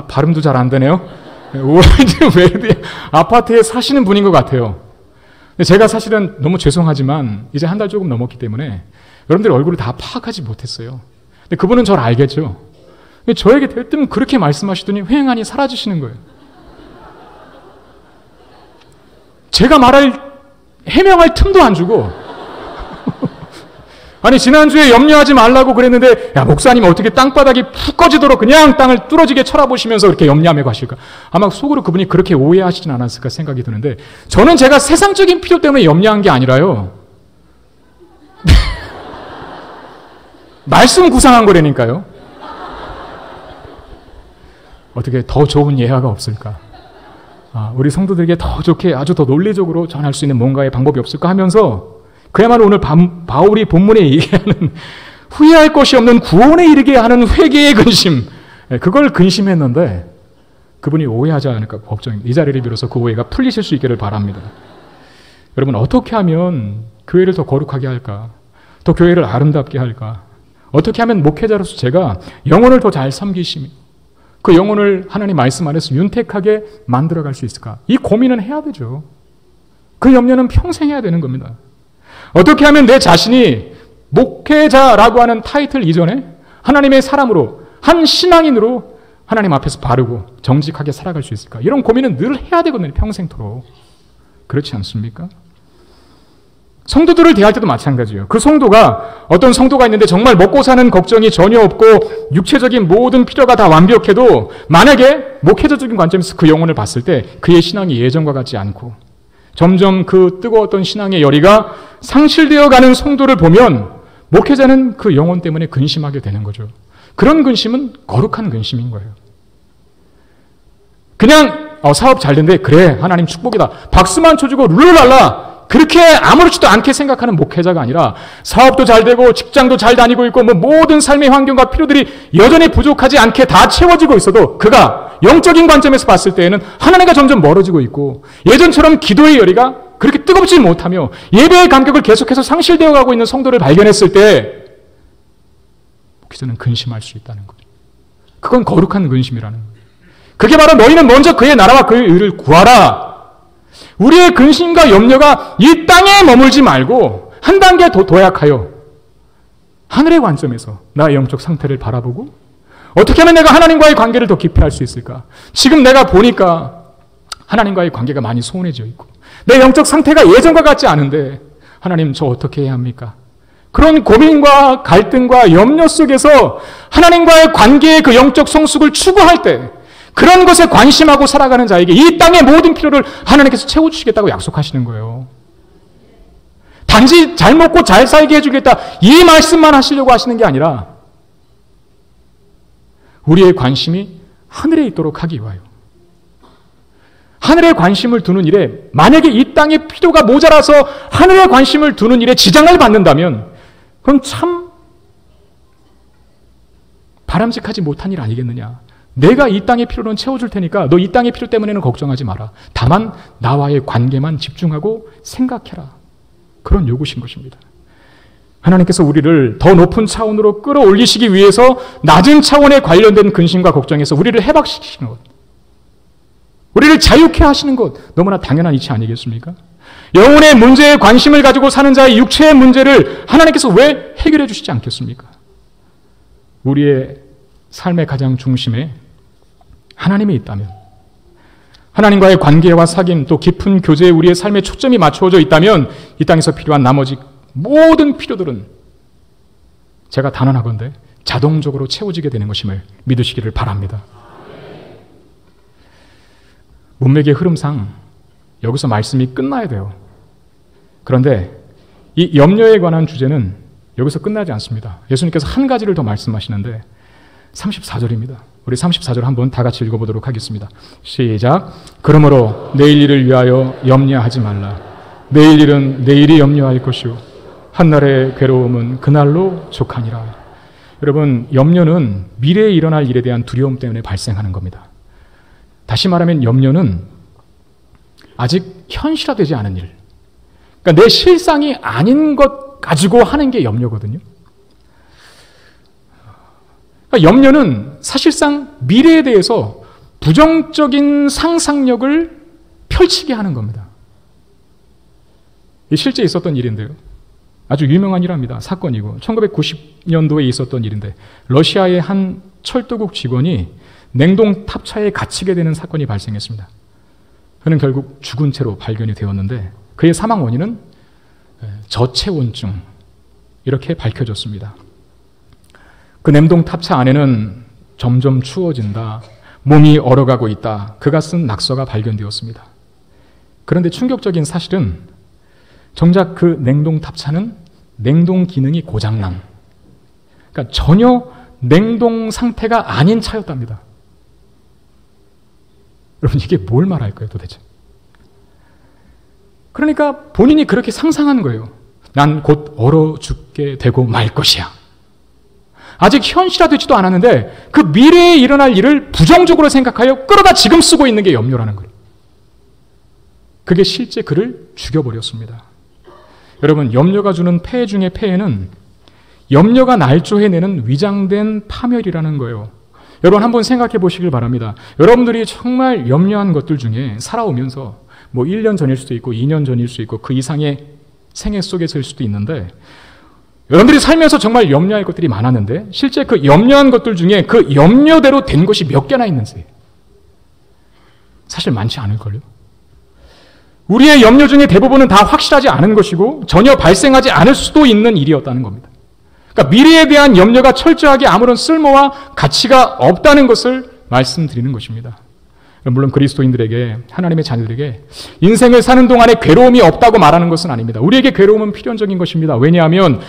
A: 발음도 잘 안 되네요. 월드 메들 아파트에 사시는 분인 것 같아요. 근데 제가 사실은 너무 죄송하지만 이제 한 달 조금 넘었기 때문에 여러분들의 얼굴을 다 파악하지 못했어요. 근데 그분은 저를 알겠죠. 근데 저에게 대뜸 그렇게 말씀하시더니 휑하니 사라지시는 거예요. 제가 해명할 틈도 안 주고 아니 지난주에 염려하지 말라고 그랬는데 야 목사님 어떻게 땅바닥이 푹 꺼지도록 그냥 땅을 뚫어지게 쳐다보시면서 그렇게 염려하며 가실까? 아마 속으로 그분이 그렇게 오해하시진 않았을까 생각이 드는데 저는 제가 세상적인 필요 때문에 염려한 게 아니라요. 말씀 구상한 거라니까요. 어떻게 더 좋은 예화가 없을까? 우리 성도들에게 더 좋게 아주 더 논리적으로 전할 수 있는 뭔가의 방법이 없을까 하면서 그야말로 오늘 바울이 본문에 얘기하는 후회할 것이 없는 구원에 이르게 하는 회개의 근심, 그걸 근심했는데 그분이 오해하지 않을까 걱정입니다. 이 자리를 빌어서 그 오해가 풀리실 수 있기를 바랍니다. 여러분 어떻게 하면 교회를 더 거룩하게 할까? 더 교회를 아름답게 할까? 어떻게 하면 목회자로서 제가 영혼을 더 잘 섬기시며 그 영혼을 하나님 말씀 안에서 윤택하게 만들어갈 수 있을까? 이 고민은 해야 되죠. 그 염려는 평생 해야 되는 겁니다. 어떻게 하면 내 자신이 목회자라고 하는 타이틀 이전에 하나님의 사람으로, 한 신앙인으로 하나님 앞에서 바르고 정직하게 살아갈 수 있을까? 이런 고민은 늘 해야 되거든요. 평생토록. 그렇지 않습니까? 성도들을 대할 때도 마찬가지예요. 그 성도가 어떤 성도가 있는데 정말 먹고 사는 걱정이 전혀 없고 육체적인 모든 필요가 다 완벽해도 만약에 목회자적인 관점에서 그 영혼을 봤을 때 그의 신앙이 예전과 같지 않고 점점 그 뜨거웠던 신앙의 열의가 상실되어 가는 성도를 보면 목회자는 그 영혼 때문에 근심하게 되는 거죠. 그런 근심은 거룩한 근심인 거예요. 그냥 사업 잘 된대. 그래 하나님 축복이다. 박수만 쳐주고 룰루랄라 그렇게 아무렇지도 않게 생각하는 목회자가 아니라 사업도 잘 되고 직장도 잘 다니고 있고 모든 삶의 환경과 필요들이 여전히 부족하지 않게 다 채워지고 있어도 그가 영적인 관점에서 봤을 때에는 하나님과 점점 멀어지고 있고 예전처럼 기도의 열의가 그렇게 뜨겁지 못하며 예배의 감격을 계속해서 상실되어 가고 있는 성도를 발견했을 때 목회자는 근심할 수 있다는 거죠. 그건 거룩한 근심이라는 거예요. 그게 바로 너희는 먼저 그의 나라와 그의 의를 구하라. 우리의 근심과 염려가 이 땅에 머물지 말고 한 단계 더 도약하여 하늘의 관점에서 나의 영적 상태를 바라보고 어떻게 하면 내가 하나님과의 관계를 더 깊이 할 수 있을까? 지금 내가 보니까 하나님과의 관계가 많이 소원해져 있고 내 영적 상태가 예전과 같지 않은데 하나님 저 어떻게 해야 합니까? 그런 고민과 갈등과 염려 속에서 하나님과의 관계의 그 영적 성숙을 추구할 때 그런 것에 관심하고 살아가는 자에게 이 땅의 모든 필요를 하나님께서 채워주시겠다고 약속하시는 거예요. 단지 잘 먹고 잘 살게 해주겠다 이 말씀만 하시려고 하시는 게 아니라 우리의 관심이 하늘에 있도록 하기 위하여 하늘에 관심을 두는 일에 만약에 이 땅의 필요가 모자라서 하늘에 관심을 두는 일에 지장을 받는다면 그건 참 바람직하지 못한 일 아니겠느냐. 내가 이 땅의 필요는 채워줄 테니까 너 이 땅의 필요 때문에는 걱정하지 마라. 다만 나와의 관계만 집중하고 생각해라. 그런 요구신 것입니다. 하나님께서 우리를 더 높은 차원으로 끌어올리시기 위해서 낮은 차원에 관련된 근심과 걱정에서 우리를 해박시키시는 것, 우리를 자유케 하시는 것, 너무나 당연한 이치 아니겠습니까? 영혼의 문제에 관심을 가지고 사는 자의 육체의 문제를 하나님께서 왜 해결해 주시지 않겠습니까? 우리의 삶의 가장 중심에 하나님이 있다면, 하나님과의 관계와 사귐 또 깊은 교제에 우리의 삶의 초점이 맞추어져 있다면 이 땅에서 필요한 나머지 모든 필요들은 제가 단언하건대 자동적으로 채워지게 되는 것임을 믿으시기를 바랍니다. 문맥의 흐름상 여기서 말씀이 끝나야 돼요. 그런데 이 염려에 관한 주제는 여기서 끝나지 않습니다. 예수님께서 한 가지를 더 말씀하시는데 34절입니다. 우리 34절 한번 다 같이 읽어보도록 하겠습니다. 시작. 그러므로 내일 일을 위하여 염려하지 말라. 내일 일은 내일이 염려할 것이요 한날의 괴로움은 그날로 족하니라. 여러분, 염려는 미래에 일어날 일에 대한 두려움 때문에 발생하는 겁니다. 다시 말하면 염려는 아직 현실화되지 않은 일. 그러니까 내 실상이 아닌 것 가지고 하는 게 염려거든요. 그러니까 염려는 사실상 미래에 대해서 부정적인 상상력을 펼치게 하는 겁니다. 실제 있었던 일인데요. 아주 유명한 일합니다. 사건이고 1990년도에 있었던 일인데 러시아의 한 철도국 직원이 냉동 탑차에 갇히게 되는 사건이 발생했습니다. 그는 결국 죽은 채로 발견이 되었는데 그의 사망 원인은 저체온증 이렇게 밝혀졌습니다. 그 냉동 탑차 안에는 점점 추워진다. 몸이 얼어가고 있다. 그가 쓴 낙서가 발견되었습니다. 그런데 충격적인 사실은 정작 그 냉동 탑차는 냉동 기능이 고장난, 그러니까 전혀 냉동 상태가 아닌 차였답니다. 여러분 이게 뭘 말할까요 도대체? 그러니까 본인이 그렇게 상상한 거예요. 난 곧 얼어 죽게 되고 말 것이야. 아직 현실화되지도 않았는데 그 미래에 일어날 일을 부정적으로 생각하여 끌어다 지금 쓰고 있는 게 염려라는 거예요. 그게 실제 그를 죽여버렸습니다. 여러분 염려가 주는 폐해 중의 폐해는 염려가 날조해내는 위장된 파멸이라는 거예요. 여러분 한번 생각해 보시길 바랍니다. 여러분들이 정말 염려한 것들 중에 살아오면서 뭐 1년 전일 수도 있고 2년 전일 수도 있고 그 이상의 생애 속에서일 수도 있는데 여러분들이 살면서 정말 염려할 것들이 많았는데 실제 그 염려한 것들 중에 그 염려대로 된 것이 몇 개나 있는지 사실 많지 않을걸요. 우리의 염려 중에 대부분은 다 확실하지 않은 것이고 전혀 발생하지 않을 수도 있는 일이었다는 겁니다. 그러니까 미래에 대한 염려가 철저하게 아무런 쓸모와 가치가 없다는 것을 말씀드리는 것입니다. 물론 그리스도인들에게 하나님의 자녀들에게 인생을 사는 동안에 괴로움이 없다고 말하는 것은 아닙니다. 우리에게 괴로움은 필연적인 것입니다. 왜냐하면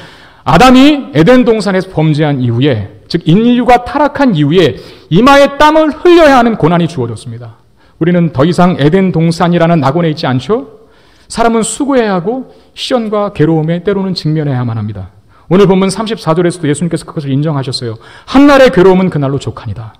A: 아담이 에덴 동산에서 범죄한 이후에 즉 인류가 타락한 이후에 이마에 땀을 흘려야 하는 고난이 주어졌습니다. 우리는 더 이상 에덴 동산이라는 낙원에 있지 않죠? 사람은 수고해야 하고 시련과 괴로움에 때로는 직면해야만 합니다. 오늘 본문 34절에서도 예수님께서 그것을 인정하셨어요. 한날의 괴로움은 그날로 족하니다.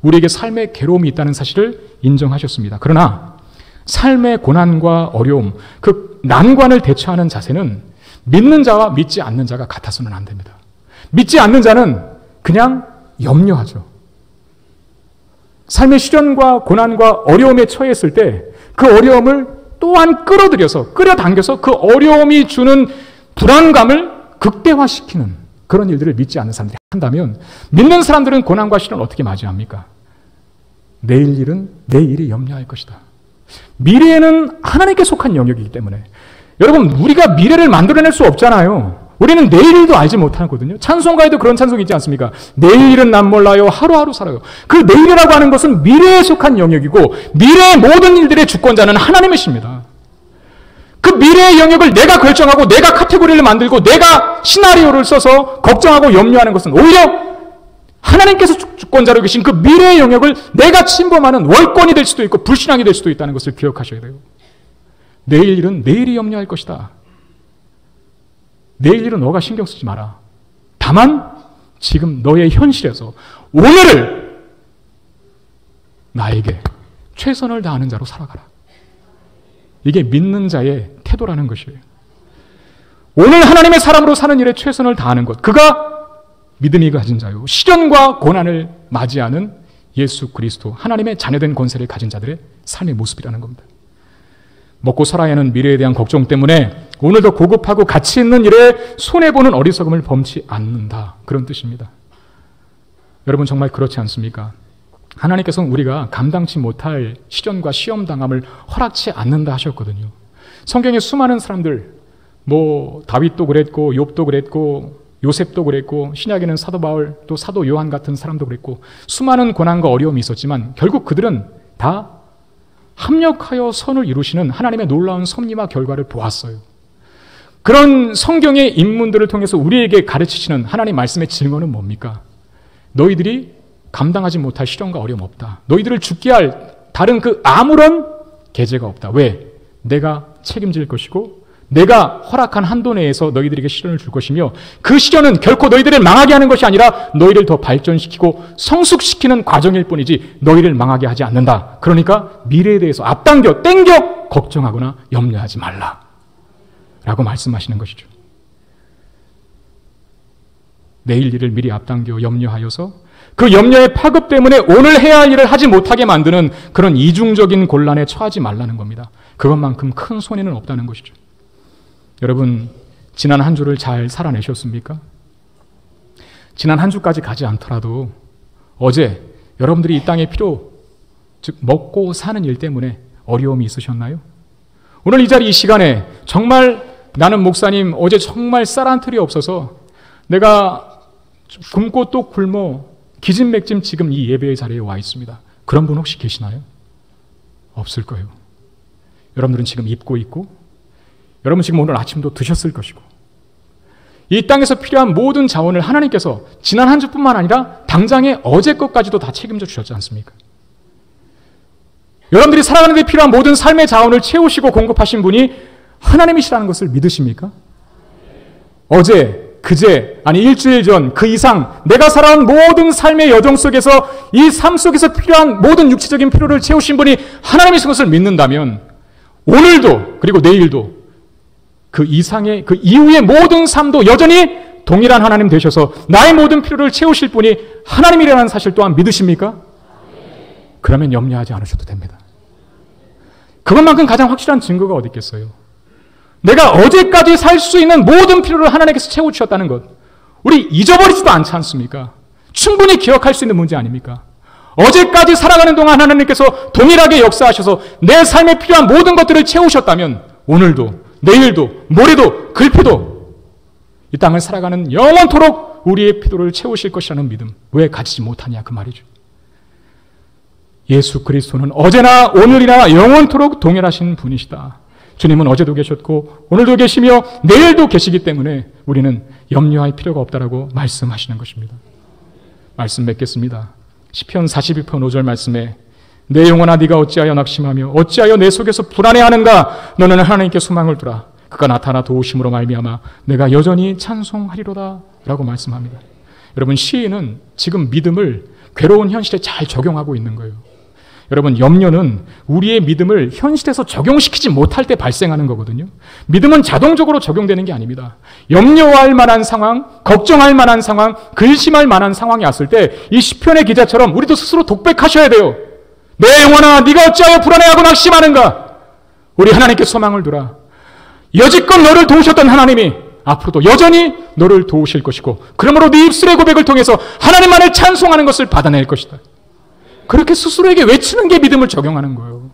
A: 우리에게 삶의 괴로움이 있다는 사실을 인정하셨습니다. 그러나 삶의 고난과 어려움, 그 난관을 대처하는 자세는 믿는 자와 믿지 않는 자가 같아서는 안 됩니다. 믿지 않는 자는 그냥 염려하죠. 삶의 시련과 고난과 어려움에 처했을 때 그 어려움을 또한 끌어당겨서 그 어려움이 주는 불안감을 극대화시키는 그런 일들을 믿지 않는 사람들이 한다면 믿는 사람들은 고난과 시련을 어떻게 맞이합니까? 내일 일은 내일이 염려할 것이다. 미래에는 하나님께 속한 영역이기 때문에 여러분 우리가 미래를 만들어낼 수 없잖아요. 우리는 내일도 알지 못하거든요. 찬송가에도 그런 찬송이 있지 않습니까? 내일은 난 몰라요. 하루하루 살아요. 그 내일이라고 하는 것은 미래에 속한 영역이고 미래의 모든 일들의 주권자는 하나님이십니다. 그 미래의 영역을 내가 결정하고 내가 카테고리를 만들고 내가 시나리오를 써서 걱정하고 염려하는 것은 오히려 하나님께서 주권자로 계신 그 미래의 영역을 내가 침범하는 월권이 될 수도 있고 불신앙이 될 수도 있다는 것을 기억하셔야 돼요. 내일 일은 내일이 염려할 것이다. 내일 일은 너가 신경 쓰지 마라. 다만 지금 너의 현실에서 오늘을 나에게 최선을 다하는 자로 살아가라. 이게 믿는 자의 태도라는 것이에요. 오늘 하나님의 사람으로 사는 일에 최선을 다하는 것, 그가 믿음이 가진 자요. 시련과 고난을 맞이하는 예수 그리스도, 하나님의 자녀된 권세를 가진 자들의 삶의 모습이라는 겁니다. 먹고 살아야 하는 미래에 대한 걱정 때문에 오늘도 고급하고 가치 있는 일에 손해보는 어리석음을 범치 않는다. 그런 뜻입니다. 여러분 정말 그렇지 않습니까? 하나님께서는 우리가 감당치 못할 시련과 시험당함을 허락치 않는다 하셨거든요. 성경에 수많은 사람들, 다윗도 그랬고 욥도 그랬고 요셉도 그랬고 신약에는 사도 바울 또 사도 요한 같은 사람도 그랬고 수많은 고난과 어려움이 있었지만 결국 그들은 다 합력하여 선을 이루시는 하나님의 놀라운 섭리와 결과를 보았어요. 그런 성경의 인물들을 통해서 우리에게 가르치시는 하나님 말씀의 증언은 뭡니까? 너희들이 감당하지 못할 시련과 어려움 없다. 너희들을 죽게 할 다른 그 아무런 계제가 없다. 왜? 내가 책임질 것이고 내가 허락한 한도 내에서 너희들에게 시련을 줄 것이며 그 시련은 결코 너희들을 망하게 하는 것이 아니라 너희를 더 발전시키고 성숙시키는 과정일 뿐이지 너희를 망하게 하지 않는다. 그러니까 미래에 대해서 앞당겨 땡겨 걱정하거나 염려하지 말라 라고 말씀하시는 것이죠. 내일 일을 미리 앞당겨 염려하여서 그 염려의 파급 때문에 오늘 해야 할 일을 하지 못하게 만드는 그런 이중적인 곤란에 처하지 말라는 겁니다. 그것만큼 큰 손해는 없다는 것이죠. 여러분, 지난 한 주를 잘 살아내셨습니까? 지난 한 주까지 가지 않더라도 어제 여러분들이 이 땅의 필요, 즉 먹고 사는 일 때문에 어려움이 있으셨나요? 오늘 이 자리 이 시간에 정말 나는 목사님 어제 정말 쌀 한 틀이 없어서 내가 굶고 또 굶어 기진맥진 지금 이 예배의 자리에 와 있습니다. 그런 분 혹시 계시나요? 없을 거예요. 여러분들은 지금 입고 있고 여러분 지금 오늘 아침도 드셨을 것이고 이 땅에서 필요한 모든 자원을 하나님께서 지난 한 주뿐만 아니라 당장의 어제 것까지도 다 책임져 주셨지 않습니까? 여러분들이 살아가는 데 필요한 모든 삶의 자원을 채우시고 공급하신 분이 하나님이시라는 것을 믿으십니까? 어제, 그제, 아니 일주일 전, 그 이상 내가 살아온 모든 삶의 여정 속에서 이 삶 속에서 필요한 모든 육체적인 필요를 채우신 분이 하나님이신 것을 믿는다면 오늘도 그리고 내일도 그 이상의 그 이후의 모든 삶도 여전히 동일한 하나님 되셔서 나의 모든 필요를 채우실 분이 하나님이라는 사실 또한 믿으십니까? 그러면 염려하지 않으셔도 됩니다. 그것만큼 가장 확실한 증거가 어디 있겠어요? 내가 어제까지 살 수 있는 모든 필요를 하나님께서 채워주셨다는 것, 우리 잊어버리지도 않지 않습니까? 충분히 기억할 수 있는 문제 아닙니까? 어제까지 살아가는 동안 하나님께서 동일하게 역사하셔서 내 삶에 필요한 모든 것들을 채우셨다면 오늘도 내일도 모레도 글피도 이 땅을 살아가는 영원토록 우리의 필요를 채우실 것이라는 믿음 왜 가지지 못하냐 그 말이죠. 예수 그리스도는 어제나 오늘이나 영원토록 동일하신 분이시다. 주님은 어제도 계셨고 오늘도 계시며 내일도 계시기 때문에 우리는 염려할 필요가 없다라고 말씀하시는 것입니다. 말씀 맺겠습니다. 시편 42편 5절 말씀에 내 영혼아 네가 어찌하여 낙심하며 어찌하여 내 속에서 불안해하는가. 너는 하나님께 소망을 두라. 그가 나타나 도우심으로 말미암아 내가 여전히 찬송하리로다 라고 말씀합니다. 여러분, 시인은 지금 믿음을 괴로운 현실에 잘 적용하고 있는 거예요. 여러분, 염려는 우리의 믿음을 현실에서 적용시키지 못할 때 발생하는 거거든요. 믿음은 자동적으로 적용되는 게 아닙니다. 염려할 만한 상황, 걱정할 만한 상황, 근심할 만한 상황이 왔을 때 이 시편의 기자처럼 우리도 스스로 독백하셔야 돼요. 내 영혼아 네가 어찌하여 불안해하고 낙심하는가. 우리 하나님께 소망을 두라. 여지껏 너를 도우셨던 하나님이 앞으로도 여전히 너를 도우실 것이고 그러므로 네 입술의 고백을 통해서 하나님만을 찬송하는 것을 받아낼 것이다. 그렇게 스스로에게 외치는 게 믿음을 적용하는 거예요.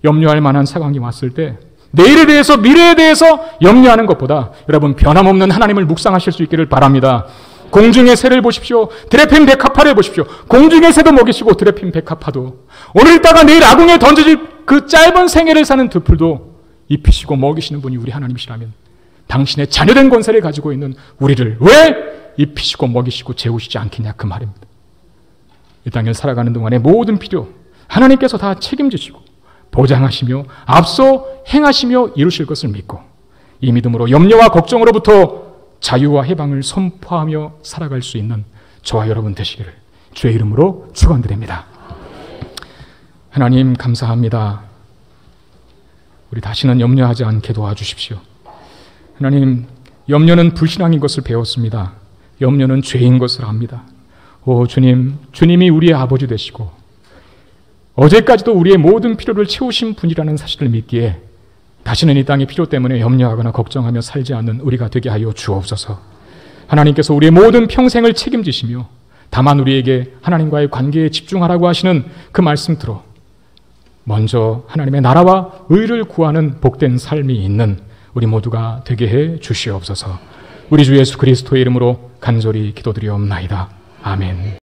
A: 염려할 만한 상황이 왔을 때 내일에 대해서 미래에 대해서 염려하는 것보다 여러분 변함없는 하나님을 묵상하실 수 있기를 바랍니다. 공중의 새를 보십시오. 드레핀 백합화를 보십시오. 공중의 새도 먹이시고 드레핀 백합화도 오늘 있다가 내일 아궁이에 던져질 그 짧은 생애를 사는 들풀도 입히시고 먹이시는 분이 우리 하나님이시라면 당신의 자녀된 권세를 가지고 있는 우리를 왜 입히시고 먹이시고 재우시지 않겠냐 그 말입니다. 이 땅을 살아가는 동안의 모든 필요 하나님께서 다 책임지시고 보장하시며 앞서 행하시며 이루실 것을 믿고 이 믿음으로 염려와 걱정으로부터 자유와 해방을 선포하며 살아갈 수 있는 저와 여러분 되시기를 주의 이름으로 축원드립니다. 하나님 감사합니다. 우리 다시는 염려하지 않게 도와주십시오. 하나님, 염려는 불신앙인 것을 배웠습니다. 염려는 죄인 것을 압니다. 오 주님, 주님이 우리의 아버지 되시고 어제까지도 우리의 모든 필요를 채우신 분이라는 사실을 믿기에 다시는 이 땅의 필요 때문에 염려하거나 걱정하며 살지 않는 우리가 되게 하여 주옵소서. 하나님께서 우리의 모든 평생을 책임지시며 다만 우리에게 하나님과의 관계에 집중하라고 하시는 그 말씀대로 먼저 하나님의 나라와 의를 구하는 복된 삶이 있는 우리 모두가 되게 해 주시옵소서. 우리 주 예수 그리스도의 이름으로 간절히 기도드리옵나이다. 아멘.